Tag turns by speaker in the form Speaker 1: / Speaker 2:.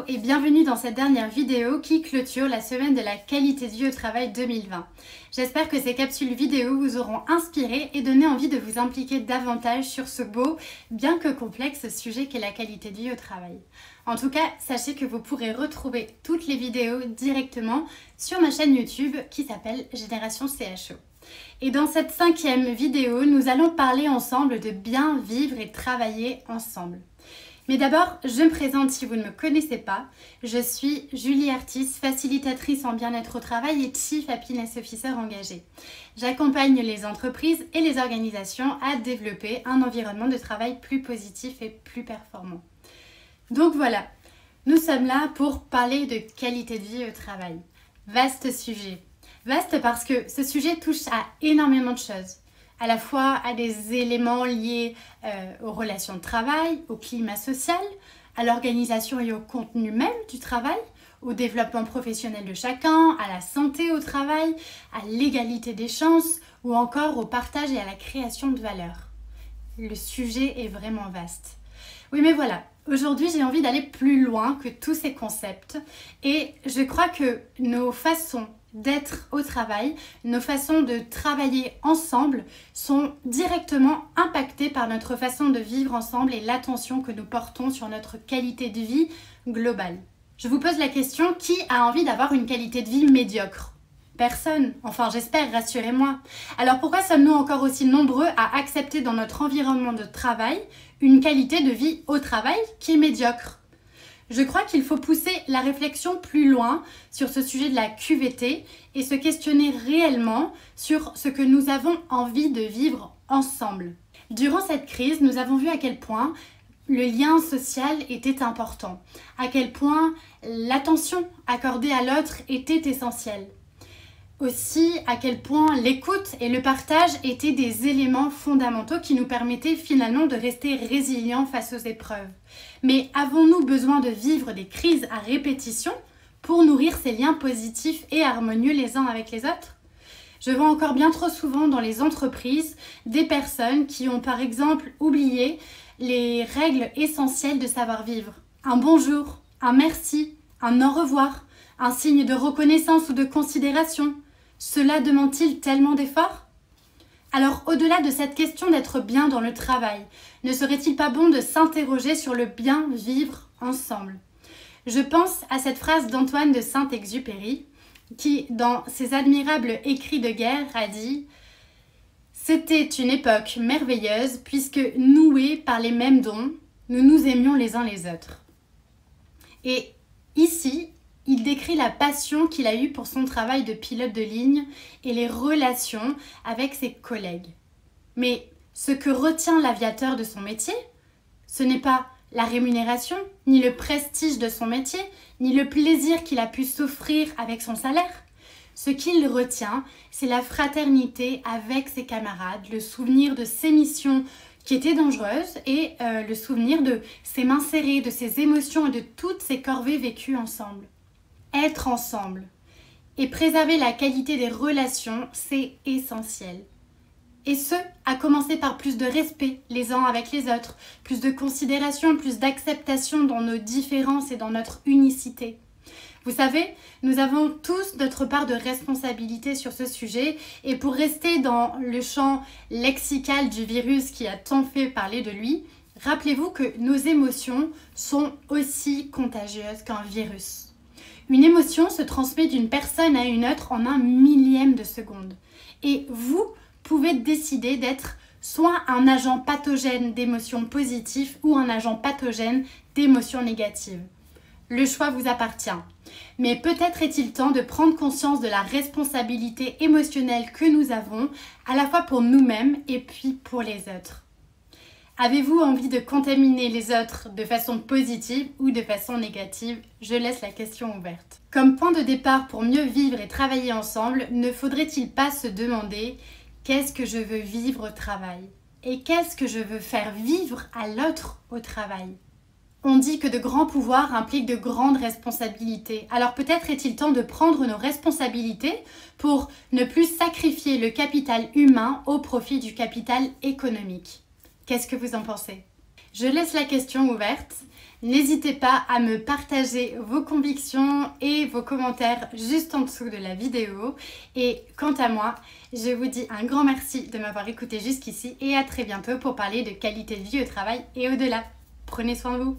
Speaker 1: et bienvenue dans cette dernière vidéo qui clôture la semaine de la qualité de vie au travail 2020. J'espère que ces capsules vidéo vous auront inspiré et donné envie de vous impliquer davantage sur ce beau, bien que complexe sujet qu'est la qualité de vie au travail. En tout cas, sachez que vous pourrez retrouver toutes les vidéos directement sur ma chaîne YouTube qui s'appelle Génération CHO. Et dans cette 5e vidéo, nous allons parler ensemble de bien vivre et travailler ensemble. Mais d'abord, je me présente si vous ne me connaissez pas. Je suis Julie Artis, facilitatrice en bien-être au travail et Chief Happiness Officer engagée. J'accompagne les entreprises et les organisations à développer un environnement de travail plus positif et plus performant. Donc voilà, nous sommes là pour parler de qualité de vie au travail. Vaste sujet. Vaste parce que ce sujet touche à énormément de choses. À la fois à des éléments liés aux relations de travail, au climat social, à l'organisation et au contenu même du travail, au développement professionnel de chacun, à la santé au travail, à l'égalité des chances ou encore au partage et à la création de valeur. Le sujet est vraiment vaste. Oui, mais voilà, aujourd'hui j'ai envie d'aller plus loin que tous ces concepts et je crois que nos façons d'être au travail, nos façons de travailler ensemble sont directement impactées par notre façon de vivre ensemble et l'attention que nous portons sur notre qualité de vie globale. Je vous pose la question, qui a envie d'avoir une qualité de vie médiocre ? Personne, enfin j'espère, rassurez-moi. Alors pourquoi sommes-nous encore aussi nombreux à accepter dans notre environnement de travail une qualité de vie au travail qui est médiocre ? Je crois qu'il faut pousser la réflexion plus loin sur ce sujet de la QVT et se questionner réellement sur ce que nous avons envie de vivre ensemble. Durant cette crise, nous avons vu à quel point le lien social était important, à quel point l'attention accordée à l'autre était essentielle. Aussi, à quel point l'écoute et le partage étaient des éléments fondamentaux qui nous permettaient finalement de rester résilients face aux épreuves. Mais avons-nous besoin de vivre des crises à répétition pour nourrir ces liens positifs et harmonieux les uns avec les autres ? Je vois encore bien trop souvent dans les entreprises des personnes qui ont par exemple oublié les règles essentielles de savoir-vivre. Un bonjour, un merci, un au revoir, un signe de reconnaissance ou de considération. Cela demande-t-il tellement d'efforts ? Alors, au-delà de cette question d'être bien dans le travail, ne serait-il pas bon de s'interroger sur le bien vivre ensemble ? Je pense à cette phrase d'Antoine de Saint-Exupéry qui, dans ses admirables écrits de guerre, a dit « C'était une époque merveilleuse puisque, noués par les mêmes dons, nous nous aimions les uns les autres. » Et ici, il décrit la passion qu'il a eue pour son travail de pilote de ligne et les relations avec ses collègues. Mais ce que retient l'aviateur de son métier, ce n'est pas la rémunération, ni le prestige de son métier, ni le plaisir qu'il a pu s'offrir avec son salaire. Ce qu'il retient, c'est la fraternité avec ses camarades, le souvenir de ses missions qui étaient dangereuses et le souvenir de ses mains serrées, de ses émotions et de toutes ses corvées vécues ensemble. Être ensemble et préserver la qualité des relations, c'est essentiel. Et ce, à commencer par plus de respect les uns avec les autres, plus de considération, plus d'acceptation dans nos différences et dans notre unicité. Vous savez, nous avons tous notre part de responsabilité sur ce sujet et pour rester dans le champ lexical du virus qui a tant fait parler de lui, rappelez-vous que nos émotions sont aussi contagieuses qu'un virus. Une émotion se transmet d'une personne à une autre en un millième de seconde. Et vous pouvez décider d'être soit un agent pathogène d'émotions positives ou un agent pathogène d'émotions négatives. Le choix vous appartient. Mais peut-être est-il temps de prendre conscience de la responsabilité émotionnelle que nous avons, à la fois pour nous-mêmes et puis pour les autres. Avez-vous envie de contaminer les autres de façon positive ou de façon négative ? Je laisse la question ouverte. Comme point de départ pour mieux vivre et travailler ensemble, ne faudrait-il pas se demander qu'est-ce que je veux vivre au travail ? Et qu'est-ce que je veux faire vivre à l'autre au travail ? On dit que de grands pouvoirs impliquent de grandes responsabilités. Alors peut-être est-il temps de prendre nos responsabilités pour ne plus sacrifier le capital humain au profit du capital économique. Qu'est-ce que vous en pensez ? Je laisse la question ouverte. N'hésitez pas à me partager vos convictions et vos commentaires juste en dessous de la vidéo. Et quant à moi, je vous dis un grand merci de m'avoir écouté jusqu'ici et à très bientôt pour parler de qualité de vie au travail et au-delà. Prenez soin de vous.